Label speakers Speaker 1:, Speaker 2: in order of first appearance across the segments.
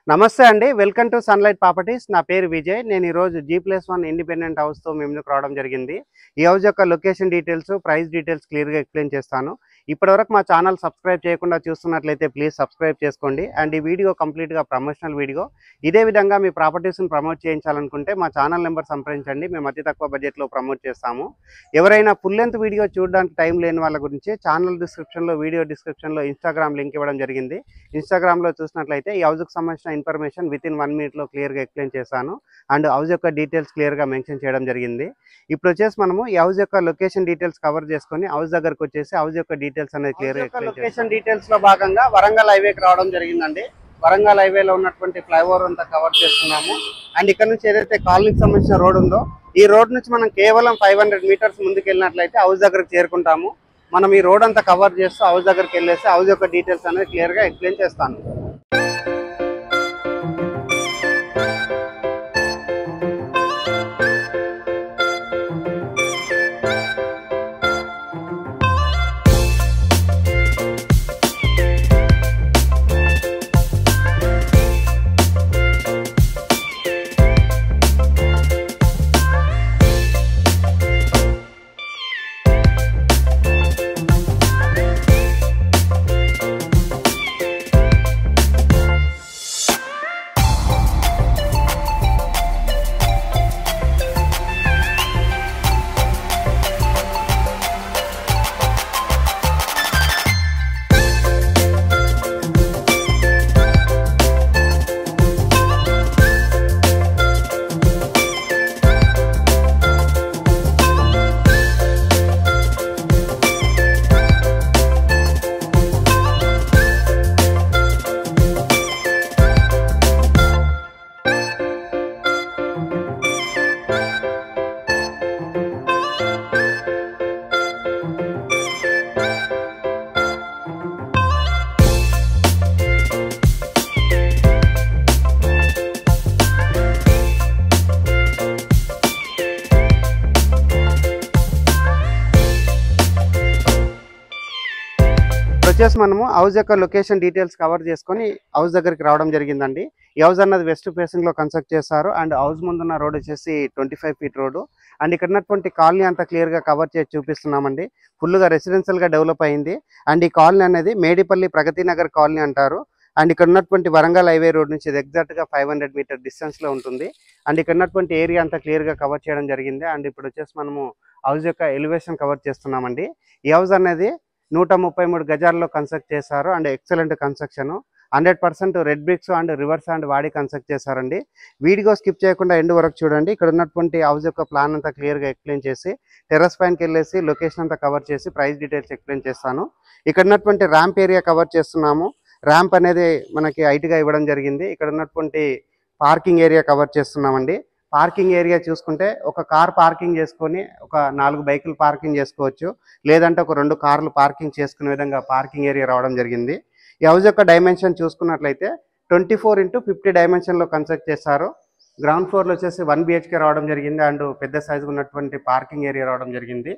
Speaker 1: నమస్తే అండి. Welcome to sunlight properties. నా పేరు విజయ్. నేను ఈరోజు G+1 ఇండిపెండెంట్ హౌస్‌తో మీ ముందుకు రావడం జరిగింది. ఈ హౌస్ యొక్క లొకేషన్ డీటెయిల్స్, ప్రైస్ డీటెయిల్స్ క్లియర్‌గా ఎక్స్‌ప్లెయిన్ చేస్తాను. ఇప్పటివరకు మా ఛానల్ సబ్స్క్రైబ్ చేయకుండా చూస్తున్నట్లయితే ప్లీజ్ సబ్స్క్రైబ్ చేసుకోండి. అండ్ ఈ వీడియో కంప్లీట్‌గా ప్రమోషనల్ వీడియో. ఇదే విధంగా మీ ప్రాపర్టీస్‌ని ప్రమోట్ చేయించాలనుకుంటే మా ఛానల్ నెంబర్ సంప్రదించండి. మేము అతి తక్కువ బడ్జెట్‌లో ప్రమోట్ చేస్తాము. ఎవరైనా ఫుల్ లెంత్ వీడియో చూడడానికి టైం లేని వాళ్ళ గురించి ఛానల్ డిస్క్రిప్షన్‌లో, వీడియో డిస్క్రిప్షన్‌లో ఇన్‌స్టాగ్రామ్ లింక్ ఇవ్వడం జరిగింది. ఇన్‌స్టాగ్రామ్‌లో చూసినట్లయితే ఈ హౌస్‌కి సంబంధించిన ఇన్ఫర్మేషన్ వితిన్ 1 మినిట్లో క్లియర్‌గా ఎక్స్‌ప్లెయిన్ చేశాను. అండ్ హౌస్ యొక్క డీటెయిల్స్ క్లియర్‌గా మెన్షన్ చేయడం జరిగింది. ఇప్పుడు వచ్చేసి మనము ఈ హౌస్ యొక్క లొకేషన్ డీటెయిల్స్ కవర్ చేసుకొని హౌస్ దగ్గరకు వచ్చేసి హౌస్ యొక్క డీటెయిల్స్ అనేది క్లియర్‌గా ఎక్స్‌ప్లెయిన్ చేస్తాను. లొకేషన్ డీటెయిల్స్ లో భాగంగా వరంగల్ హైవేకి రావడం జరిగిందండి. వరంగల్ హైవేలో ఉన్నటువంటి ఫ్లైఓవర్ అంతా కవర్ చేస్తున్నాము. అండ్ ఇక్కడ నుంచి ఏదైతే కాలనీకి సంబంధించిన రోడ్ ఉందో ఈ రోడ్ నుంచి మనం కేవలం 500 మీటర్స్ ముందుకు వెళ్ళినట్లయితే హౌస్ దగ్గరకు చేరుకుంటాము. మనం ఈ రోడ్ అంతా కవర్ చేస్తూ హౌస్ దగ్గరికి వెళ్ళేసి హౌస్ యొక్క డీటెయిల్స్ అనేది క్లియర్‌గా ఎక్స్‌ప్లెయిన్ చేస్తాను. వచ్చేసి మనము హౌస్ యొక్క లొకేషన్ డీటెయిల్స్ కవర్ చేసుకొని హౌస్ దగ్గరికి రావడం జరిగిందండి. ఈ హౌస్ అన్నది వెస్ట్ ఫేసింగ్ లో కన్స్ట్రక్ట్ చేశారు. అండ్ హౌస్ ముందున్న రోడ్ వచ్చేసి 25 ఫీట్ రోడ్. అండ్ ఇక్కడ ఉన్నటువంటి కాలనీ అంతా క్లియర్ గా కవర్ చేసి చూపిస్తున్నామండి. ఫుల్ గా రెసిడెన్షియల్ గా డెవలప్ అయింది. అండ్ ఈ కాలనీ అనేది మేడిపల్లి ప్రగతి నగర్ కాలనీ అంటారు. అండ్ ఇక్కడ ఉన్నటువంటి వరంగల్ హైవే రోడ్ నుంచి ఎగ్జాక్ట్ గా 500 మీటర్ డిస్టెన్స్ లో ఉంటుంది. అండ్ ఇక్కడ ఉన్నటువంటి ఏరియా అంతా క్లియర్ గా కవర్ చేయడం జరిగింది. అండ్ ఇప్పుడు వచ్చేసి మనము హౌస్ యొక్క ఎలివేషన్ కవర్ చేస్తున్నామండి. ఈ హౌస్ అనేది 133 గజాల్లో కన్స్ట్రక్ట్ చేశారు. And excellent construction, 100% red bricks and river sand వాడి కన్స్ట్రక్ట్ చేశారండి. వీడియో స్కిప్ చేయకుండా ఎండ్ వరకు చూడండి. ఇక్కడ ఉన్నటువంటి హౌస్ యొక్క ప్లాన్ అంతా క్లియర్గా ఎక్స్ప్లెయిన్ చేసి టెర్రస్ పైనకి వెళ్ళేసి లొకేషన్ అంతా కవర్ చేసి ప్రైస్ డీటెయిల్స్ ఎక్స్ప్లెయిన్ చేస్తాను. ఇక్కడ ఉన్నటువంటి ర్యాంప్ ఏరియా కవర్ చేస్తున్నాము. ర్యాంప్ అనేది మనకి హైట్గా ఇవ్వడం జరిగింది. ఇక్కడ ఉన్నటువంటి పార్కింగ్ ఏరియా కవర్ చేస్తున్నామండి. పార్కింగ్ ఏరియా చూసుకుంటే ఒక కార్ పార్కింగ్ చేసుకొని ఒక 4 బైకులు పార్కింగ్ చేసుకోవచ్చు, లేదంటే ఒక 2 కార్లు పార్కింగ్ చేసుకునే విధంగా పార్కింగ్ ఏరియా రావడం జరిగింది. ఈ హౌస్ యొక్క డైమెన్షన్ చూసుకున్నట్లయితే 24x50 డైమెన్షన్లో కన్స్ట్రక్ట్ చేశారు. గ్రౌండ్ ఫ్లోర్లో వచ్చేసి 1 BHK రావడం జరిగింది. అండ్ పెద్ద సైజు ఉన్నటువంటి పార్కింగ్ ఏరియా రావడం జరిగింది.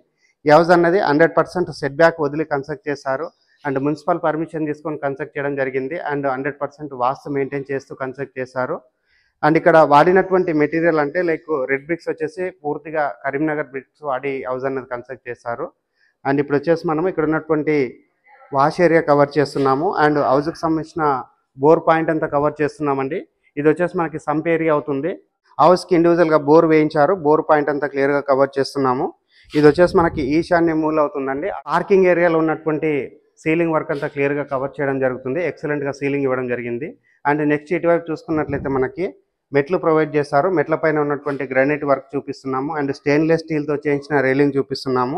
Speaker 1: ఈ హౌస్ అన్నది 100% సెట్ బ్యాక్ వదిలి కన్స్ట్రక్ట్ చేశారు. అండ్ మున్సిపల్ పర్మిషన్ తీసుకొని కన్స్ట్రక్ట్ చేయడం జరిగింది. అండ్ 100% వాస్తు మెయింటైన్ చేస్తూ కన్స్ట్రక్ట్ చేశారు. అండ్ ఇక్కడ వాడినటువంటి మెటీరియల్ అంటే లైక్ రెడ్ బ్రిక్స్ వచ్చేసి పూర్తిగా కరీంనగర్ బ్రిక్స్ వాడి హౌస్ అన్నది కన్స్ట్రక్ట్ చేశారు. అండ్ ఇప్పుడు వచ్చేసి మనం ఇక్కడ ఉన్నటువంటి వాష్ ఏరియా కవర్ చేస్తున్నాము. అండ్ హౌస్కి సంబంధించిన బోర్ పాయింట్ అంతా కవర్ చేస్తున్నామండి. ఇది వచ్చేసి మనకి సంప్ ఏరియా అవుతుంది. హౌస్కి ఇండివిజువల్గా బోర్ వేయించారు. బోర్ పాయింట్ అంతా క్లియర్గా కవర్ చేస్తున్నాము. ఇది వచ్చేసి మనకి ఈశాన్య మూల అవుతుందండి. పార్కింగ్ ఏరియాలో ఉన్నటువంటి సీలింగ్ వర్క్ అంతా క్లియర్గా కవర్ చేయడం జరుగుతుంది. ఎక్సలెంట్గా సీలింగ్ ఇవ్వడం జరిగింది. అండ్ నెక్స్ట్ ఇటువైపు చూసుకున్నట్లయితే మనకి మెట్లు ప్రొవైడ్ చేస్తారు. మెట్ల పైన ఉన్నటువంటి గ్రానైట్ వర్క్ చూపిస్తున్నాము. అండ్ స్టెయిన్లెస్ స్టీల్తో చేయించిన రైలింగ్ చూపిస్తున్నాము.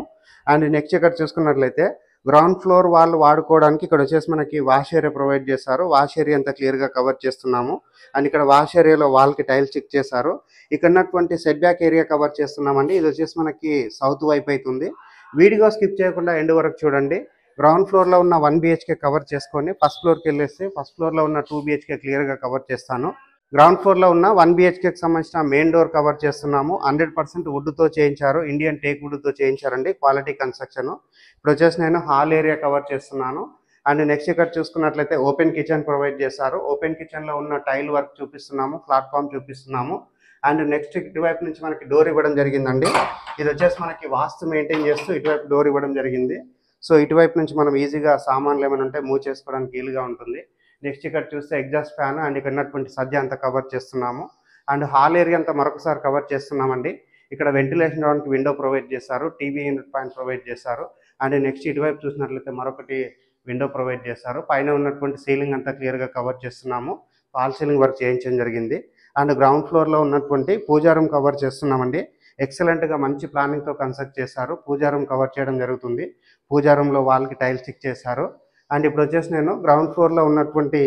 Speaker 1: అండ్ నెక్స్ట్ ఇక్కడ చూసుకున్నట్లయితే గ్రౌండ్ ఫ్లోర్ వాళ్ళు వాడుకోవడానికి ఇక్కడ వచ్చేసి మనకి వాష్ ఏరియా ప్రొవైడ్ చేస్తారు. వాష్ ఏరియా అంతా క్లియర్గా కవర్ చేస్తున్నాము. అండ్ ఇక్కడ వాష్ ఏరియాలో వాల్కి టైల్స్ చెక్ చేశారు. ఇక్కడ ఉన్నటువంటి సెట్ బ్యాక్ ఏరియా కవర్ చేస్తున్నామండి. ఇది వచ్చేసి మనకి సౌత్ వైపు అవుతుంది. వీడియో స్కిప్ చేయకుండా ఎండ్ వరకు చూడండి. గ్రౌండ్ ఫ్లోర్లో ఉన్న 1 BHK కవర్ చేసుకొని ఫస్ట్ ఫ్లోర్కి వెళ్ళేస్తే ఫస్ట్ ఫ్లోర్లో ఉన్న 2 BHK క్లియర్గా కవర్ చేస్తాను. గ్రౌండ్ ఫ్లోర్లో ఉన్న 1 BHKకి సంబంధించిన మెయిన్ డోర్ కవర్ చేస్తున్నాము. 100% వుడ్తో చేయించారు. ఇండియన్ టేక్ వుడ్తో చేయించారండి. Quality construction. ఇప్పుడు వచ్చేసి నేను హాల్ ఏరియా కవర్ చేస్తున్నాను. అండ్ నెక్స్ట్ ఇక్కడ చూసుకున్నట్లయితే ఓపెన్ కిచెన్ ప్రొవైడ్ చేశారు. ఓపెన్ కిచెన్లో ఉన్న టైల్ వర్క్ చూపిస్తున్నాము, ప్లాట్ఫామ్ చూపిస్తున్నాము. అండ్ నెక్స్ట్ ఇటువైపు నుంచి మనకి డోర్ ఇవ్వడం జరిగిందండి. ఇది వచ్చేసి మనకి వాస్తు మెయింటైన్ చేస్తూ ఇటువైపు డోర్ ఇవ్వడం జరిగింది. సో ఇటువైపు నుంచి మనం ఈజీగా సామాన్లు ఏమైనా ఉంటే మూవ్ చేసుకోవడానికి వీలుగా ఉంటుంది. నెక్స్ట్ ఇక్కడ చూస్తే ఎగ్జాస్ట్ ఫ్యాన్ అండ్ ఇక్కడ ఉన్నటువంటి సజ్జ అంతా కవర్ చేస్తున్నాము. అండ్ హాల్ ఏరియా అంతా మరొకసారి కవర్ చేస్తున్నామండి. ఇక్కడ వెంటిలేషన్ రావడానికి విండో ప్రొవైడ్ చేశారు, టీవీ యూనిట్ పాయింట్ ప్రొవైడ్ చేశారు. అండ్ నెక్స్ట్ ఇటువైపు చూసినట్లయితే మరొకటి విండో ప్రొవైడ్ చేశారు. పైన ఉన్నటువంటి సీలింగ్ అంతా క్లియర్గా కవర్ చేస్తున్నాము. ఫాల్ సీలింగ్ వర్క్ చేయించడం జరిగింది. అండ్ గ్రౌండ్ ఫ్లోర్లో ఉన్నటువంటి పూజా రూమ్ కవర్ చేస్తున్నామండి. ఎక్సలెంట్గా మంచి ప్లానింగ్తో కన్స్ట్రక్ట్ చేశారు. పూజా రూమ్ కవర్ చేయడం జరుగుతుంది. పూజా రూమ్లో వాల్కి టైల్స్ స్టిక్ చేశారు. అండ్ ఇప్పుడు వచ్చేసి నేను గ్రౌండ్ ఫ్లోర్లో ఉన్నటువంటి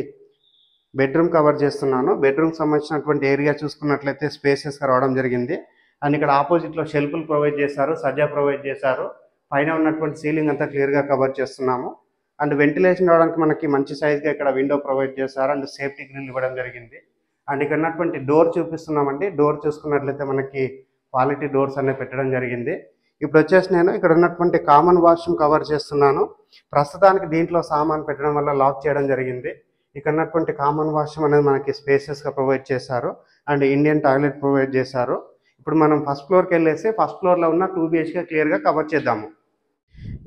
Speaker 1: బెడ్రూమ్ కవర్ చేస్తున్నాను. బెడ్రూమ్కి సంబంధించినటువంటి ఏరియా చూసుకున్నట్లయితే స్పేసెస్గా రావడం జరిగింది. అండ్ ఇక్కడ ఆపోజిట్లో షెల్ఫ్లు ప్రొవైడ్ చేశారు, సజ్జా ప్రొవైడ్ చేశారు. పైన ఉన్నటువంటి సీలింగ్ అంతా క్లియర్గా కవర్ చేస్తున్నాము. అండ్ వెంటిలేషన్ రావడానికి మనకి మంచి సైజ్గా ఇక్కడ విండో ప్రొవైడ్ చేశారు. అండ్ సేఫ్టీ గ్రిల్ ఇవ్వడం జరిగింది. అండ్ ఇక్కడ ఉన్నటువంటి డోర్ చూపిస్తున్నామండి. డోర్ చూసుకున్నట్లయితే మనకి క్వాలిటీ డోర్స్ అనేవి పెట్టడం జరిగింది. ఇప్పుడు వచ్చేసి నేను ఇక్కడ ఉన్నటువంటి కామన్ వాష్రూమ్ కవర్ చేస్తున్నాను. ప్రస్తుతానికి దీంట్లో సామాన్ పెట్టడం వల్ల లాక్ చేయడం జరిగింది. ఇక్కడ ఉన్నటువంటి కామన్ వాష్రూమ్ అనేది మనకి స్పేసెస్గా ప్రొవైడ్ చేశారు. అండ్ ఇండియన్ టాయిలెట్ ప్రొవైడ్ చేశారు. ఇప్పుడు మనం ఫస్ట్ ఫ్లోర్కి వెళ్ళేసి ఫస్ట్ ఫ్లోర్లో ఉన్న 2 BHK క్లియర్గా కవర్ చేద్దాము.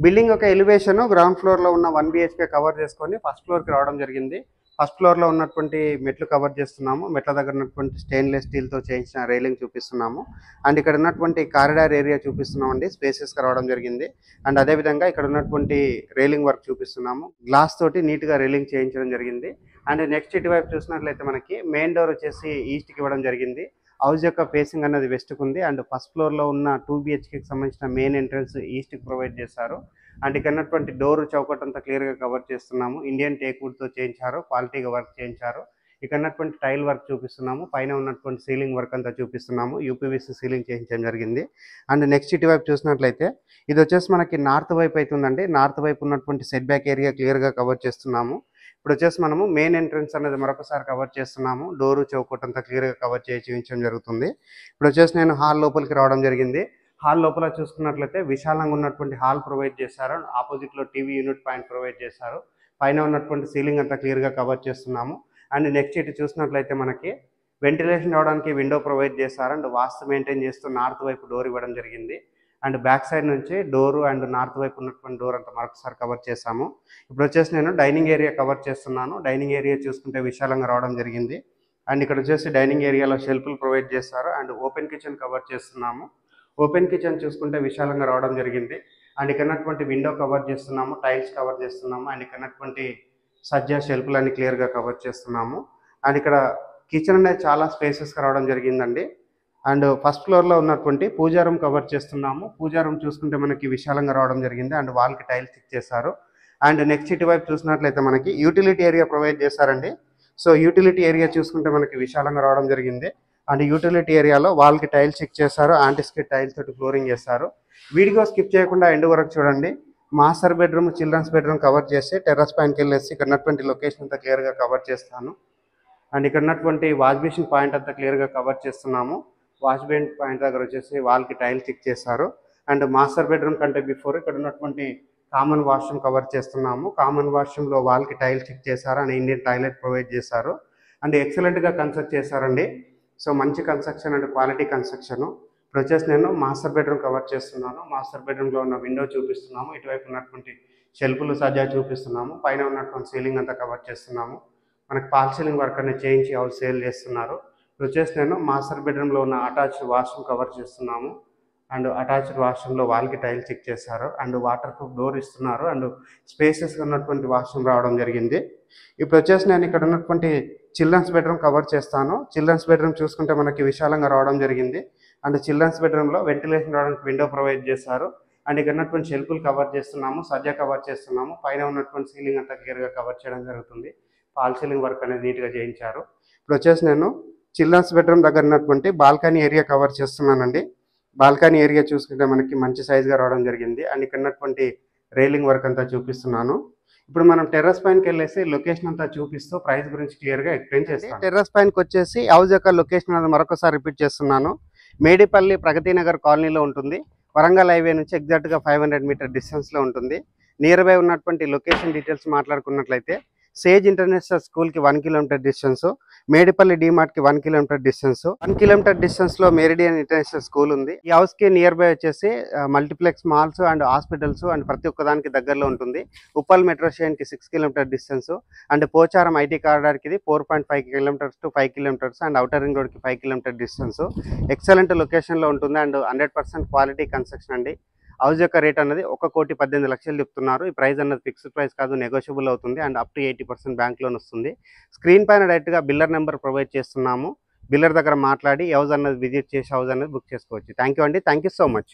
Speaker 1: బిల్డింగ్ యొక్క ఎలివేషన్ గ్రౌండ్ ఫ్లోర్లో ఉన్న 1 BHK కవర్ చేసుకొని ఫస్ట్ ఫ్లోర్కి రావడం జరిగింది. ఫస్ట్ ఫ్లోర్లో ఉన్నటువంటి మెట్లు కవర్ చేస్తున్నాము. మెట్ల దగ్గర ఉన్నటువంటి స్టెయిన్లెస్ స్టీల్తో చేయించిన రైలింగ్ చూపిస్తున్నాము. అండ్ ఇక్కడ ఉన్నటువంటి కారిడార్ ఏరియా చూపిస్తున్నామండి. స్పేసెస్గా రావడం జరిగింది. అండ్ అదేవిధంగా ఇక్కడ ఉన్నటువంటి రైలింగ్ వర్క్ చూపిస్తున్నాము. గ్లాస్ తోటి నీట్గా రైలింగ్ చేయించడం జరిగింది. అండ్ నెక్స్ట్ ఇటువైపు చూసినట్లయితే మనకి మెయిన్ డోర్ వచ్చేసి ఈస్ట్కి ఇవ్వడం జరిగింది. హౌస్ యొక్క ఫేసింగ్ అనేది వెస్ట్కి ఉంది. అండ్ ఫస్ట్ ఫ్లోర్లో ఉన్న 2 BHKకి సంబంధించిన మెయిన్ ఎంట్రన్స్ ఈస్ట్కి ప్రొవైడ్ చేశారు. అండ్ ఇక్కడ ఉన్నటువంటి డోర్ చౌకట్ అంతా క్లియర్గా కవర్ చేస్తున్నాము. ఇండియన్ టేక్వుడ్తో చేయించారు, క్వాలిటీగా వర్క్ చేయించారు. ఇక్కడ ఉన్నటువంటి టైల్ వర్క్ చూపిస్తున్నాము. పైన ఉన్నటువంటి సీలింగ్ వర్క్ అంతా చూపిస్తున్నాము. UPVC సీలింగ్ చేయించడం జరిగింది. అండ్ నెక్స్ట్ ఇటువైపు చూసినట్లయితే ఇది వచ్చేసి మనకి నార్త్ వైపు అవుతుందండి. నార్త్ వైపు ఉన్నటువంటి సెట్ బ్యాక్ ఏరియా క్లియర్గా కవర్ చేస్తున్నాము. ఇప్పుడు వచ్చేసి మనము మెయిన్ ఎంట్రన్స్ అనేది మరొకసారి కవర్ చేస్తున్నాము. డోరు చౌకట్ అంతా క్లియర్గా కవర్ చేయించడం జరుగుతుంది. ఇప్పుడు వచ్చేసి నేను హాల్ లోపలికి రావడం జరిగింది. హాల్ లోపల చూసుకున్నట్లయితే విశాలంగా ఉన్నటువంటి హాల్ ప్రొవైడ్ చేశారు. ఆపోజిట్లో టీవీ యూనిట్ పాయింట్ ప్రొవైడ్ చేశారు. పైన ఉన్నటువంటి సీలింగ్ అంతా క్లియర్గా కవర్ చేస్తున్నాము. అండ్ నెక్స్ట్ ఇటు చూసినట్లయితే మనకి వెంటిలేషన్ రావడానికి విండో ప్రొవైడ్ చేశారు. అండ్ వాస్తు మెయింటైన్ చేస్తూ నార్త్ వైపు డోర్ ఇవ్వడం జరిగింది. అండ్ బ్యాక్ సైడ్ నుంచి డోరు అండ్ నార్త్ వైపు ఉన్నటువంటి డోర్ అంతా మరొకసారి కవర్ చేశాము. ఇప్పుడు వచ్చేసి నేను డైనింగ్ ఏరియా కవర్ చేస్తున్నాను. డైనింగ్ ఏరియా చూసుకుంటే విశాలంగా రావడం జరిగింది. అండ్ ఇక్కడ వచ్చేసి డైనింగ్ ఏరియాలో షెల్ఫ్లు ప్రొవైడ్ చేస్తారు. అండ్ ఓపెన్ కిచెన్ కవర్ చేస్తున్నాము. ఓపెన్ కిచెన్ చూసుకుంటే విశాలంగా రావడం జరిగింది. అండ్ ఇక్కడ ఉన్నటువంటి విండో కవర్ చేస్తున్నాము, టైల్స్ కవర్ చేస్తున్నాము. అండ్ ఇక్కడ ఉన్నటువంటి సజ్జా షెల్ఫ్లు అన్ని క్లియర్గా కవర్ చేస్తున్నాము. అండ్ ఇక్కడ కిచెన్ అనేది చాలా స్పేసెస్గా రావడం జరిగిందండి. అండ్ ఫస్ట్ ఫ్లోర్లో ఉన్నటువంటి పూజా రూమ్ కవర్ చేస్తున్నాము. పూజా రూమ్ చూసుకుంటే మనకి విశాలంగా రావడం జరిగింది. అండ్ వాల్కి టైల్స్ స్టిక్ చేశారు. అండ్ నెక్స్ట్ ఇటువైపు చూసినట్లయితే మనకి యూటిలిటీ ఏరియా ప్రొవైడ్ చేశారండి. సో యూటిలిటీ ఏరియా చూసుకుంటే మనకి విశాలంగా రావడం జరిగింది. అండ్ యూటిలిటీ ఏరియాలో వాల్కి టైల్స్ స్టిక్ చేశారు. యాంటిస్కిట్ టైల్స్ తోటి ఫ్లోరింగ్ చేశారు. వీడియో స్కిప్ చేయకుండా ఎండ్ వరకు చూడండి. Master bedroom, children's bedroom cover చేసి టెర్రస్ పైనకి వెళ్ళేసి ఇక్కడ ఉన్నటువంటి లొకేషన్ అంతా క్లియర్గా కవర్ చేస్తాను. అండ్ ఇక్కడ ఉన్నటువంటి వాష్ బేసిన్ పాయింట్ అంతా క్లియర్గా కవర్ చేస్తున్నాము. వాష్ బేసిన్ పాయింట్ దగ్గర వచ్చేసి వాల్కి టైల్ స్టిక్ చేశారు. అండ్ మాస్టర్ బెడ్రూమ్ కంటే బిఫోర్ ఇక్కడ ఉన్నటువంటి కామన్ వాష్రూమ్ కవర్ చేస్తున్నాము. కామన్ వాష్రూమ్లో వాల్కి టైల్ స్టిక్ చేశారు. అండ్ ఇండియన్ టాయిలెట్ ప్రొవైడ్ చేశారు. అండ్ ఎక్సలెంట్గా కన్స్ట్రక్ట్ చేశారండి. సో మంచి కన్స్ట్రక్షన్ అండ్ క్వాలిటీ కన్స్ట్రక్షన్. ఇప్పుడు వచ్చేసి నేను మాస్టర్ బెడ్రూమ్ కవర్ చేస్తున్నాను. మాస్టర్ బెడ్రూమ్లో ఉన్న విండో చూపిస్తున్నాము. ఇటువైపు ఉన్నటువంటి షెల్ఫ్లు సజ్జా చూపిస్తున్నాము. పైన ఉన్నటువంటి సీలింగ్ అంతా కవర్ చేస్తున్నాము. మనకి ఫాల్ సీలింగ్ వర్క్ అనేది చేయించి హౌస్ సేల్ చేస్తున్నారు. ఇప్పుడు వచ్చేసి నేను మాస్టర్ బెడ్రూమ్లో ఉన్న అటాచ్డ్ వాష్రూమ్ కవర్ చేస్తున్నాము. అండ్ అటాచ్డ్ వాష్రూమ్లో వాల్కి టైల్ చెక్ చేశారు. అండ్ వాటర్ ప్రూఫ్ డోర్ ఇస్తున్నారు. అండ్ స్పేసెస్గా ఉన్నటువంటి వాష్రూమ్ రావడం జరిగింది. ఇప్పుడు వచ్చేసి నేను ఇక్కడ ఉన్నటువంటి చిల్డ్రన్స్ బెడ్రూమ్ కవర్ చేస్తాను. చిల్డ్రన్స్ బెడ్రూమ్ చూసుకుంటే మనకి విశాలంగా రావడం జరిగింది. అండ్ చిల్డ్రన్స్ బెడ్రూమ్లో వెంటిలేషన్ రావడానికి విండో ప్రొవైడ్ చేశారు. అండ్ ఇక్కడ ఉన్నటువంటి షెల్ఫ్లు కవర్ చేస్తున్నాము, సజ్జా కవర్ చేస్తున్నాము. పైన ఉన్నటువంటి సీలింగ్ అంతా క్లియర్గా కవర్ చేయడం జరుగుతుంది. ఫాల్ సీలింగ్ వర్క్ అనేది నీట్గా చేయించారు. ఇప్పుడు వచ్చేసి నేను చిల్డ్రన్స్ బెడ్రూమ్ దగ్గర ఉన్నటువంటి బాల్కనీ ఏరియా కవర్ చేస్తున్నానండి. బాల్కనీ ఏరియా చూసుకుంటే మనకి మంచి సైజ్గా రావడం జరిగింది. అండ్ ఇక్కడ ఉన్నటువంటి రైలింగ్ వర్క్ అంతా చూపిస్తున్నాను. ఇప్పుడు మనం టెర్రస్ పైనకి వెళ్ళేసి లొకేషన్ అంతా చూపిస్తూ ప్రైస్ గురించి క్లియర్గా ఎక్స్ప్లెయిన్ చేస్తాను. టెర్రస్ పైనకి వచ్చేసి హౌస్ యొక్క లొకేషన్ అనేది మరొకసారి రిపీట్ చేస్తున్నాను. మేడిపల్లి ప్రగతి నగర్ కాలనీలో ఉంటుంది. వరంగల్ హైవే నుంచి ఎగ్జాక్ట్గా 500 మీటర్ డిస్టెన్స్లో ఉంటుంది. నియర్ బై ఉన్నటువంటి లొకేషన్ డీటెయిల్స్ మాట్లాడుకున్నట్లయితే సేజ్ ఇంటర్నేషనల్ స్కూల్కి 1 కిలోమీటర్ డిస్టెన్స్, మేడిపల్లి డిమార్ట్కి 1 కిలోమీటర్ డిస్టెన్స్, 1 కిలోమీటర్ డిస్టెన్స్లో మెరిడియన్ ఇంటర్నేషనల్ స్కూల్ ఉంది. ఈ హౌస్కి నియర్ బై వచ్చేసి multiplex malls and hospitals and ప్రతి ఒక్కదానికి దగ్గరలో ఉంటుంది. ఉప్పల్ మెట్రో స్టేషన్కి 6 kilometer distance and Pocharam IT కారిడార్కి 4.5 kilometers to 5 kilometers and outer ring రోడ్కి 5 కిలోమీటర్ డిస్టెన్స్. ఎక్సలెంట్ లొకేషన్లో ఉంటుంది అండ్ 100% క్వాలిటీ కన్స్ట్రక్షన్ అండి. హౌస్ యొక్క రేట్ అన్నది 1,18,00,000 చెప్తున్నారు. ఈ ప్రైస్ అన్నది ఫిక్స్డ్ ప్రైస్ కాదు, నెగోషియబుల్ అవుతుంది and up to 80% bank loan వస్తుంది. స్క్రీన్ పైన డైరెక్ట్గా బిల్లర్ నెంబర్ ప్రొవైడ్ చేస్తున్నాము. బిల్లర్ దగ్గర మాట్లాడి హౌస్ అన్నది విజిట్ చేసి హౌస్ అన్నది బుక్ చేసుకోవచ్చు. థ్యాంక్ యూ అండి. Thank you so much.